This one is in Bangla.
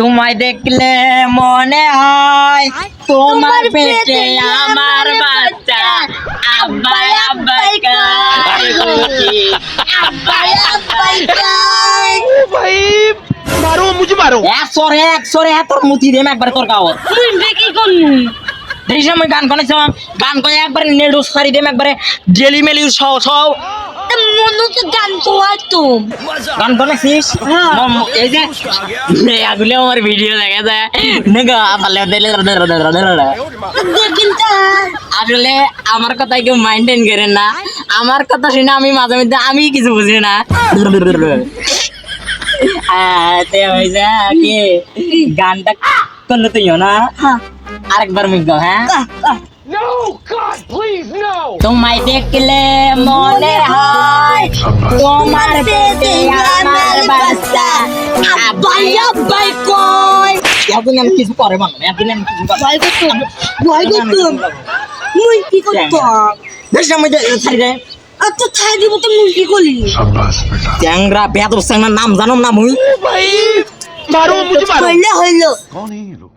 তোমায় দেখলে মনে হয় তোমার পেটে আমার বাচ্চা। আব্বাই আব্বাই কাই বলছি, আব্বাই আব্বাই কাই। भाई मारो मुझे मारो। এক সরে তোর মুতি দেম একবার তোর গাওয়ার। তুই দেখি কোন এই সময় গান করেছিলাম, গান করে একবার নেডুস সারি দেম একবারে ডেলি মেলি সহ সহ মনু তো গান তো তো গান করেছিস। এই যে এগুলো আমার ভিডিও দেখা যায় নেগা পালে দেখিন তা আসলে আমার কথা কেউ মাইন্টেন করে না, আমার কথা শুনে আমি মাঝে মধ্যে আমি কিছু বুঝি না। কি গানটা করলে তুইও না আরেকবার মুখ গাও। হ্যাঁ, No God please no। তোমায় দেখলে মনে হয় তোমার পেটে আমার বাচ্চা। আব্বাই আব্বাই কই এখন আমি কিছু করে বানো, এখন আমি কিছু করে ভয় করতুম মুই কি করতাম বেশ আমি ছাড়ি দে আচ্ছা ছাই দিব তো মুই কি করলি চ্যাংরা বেয়াদ হোসেনের নাম জানো না মুই। भाई मारो मुझे मारो। হইলো कौन है ये लोग?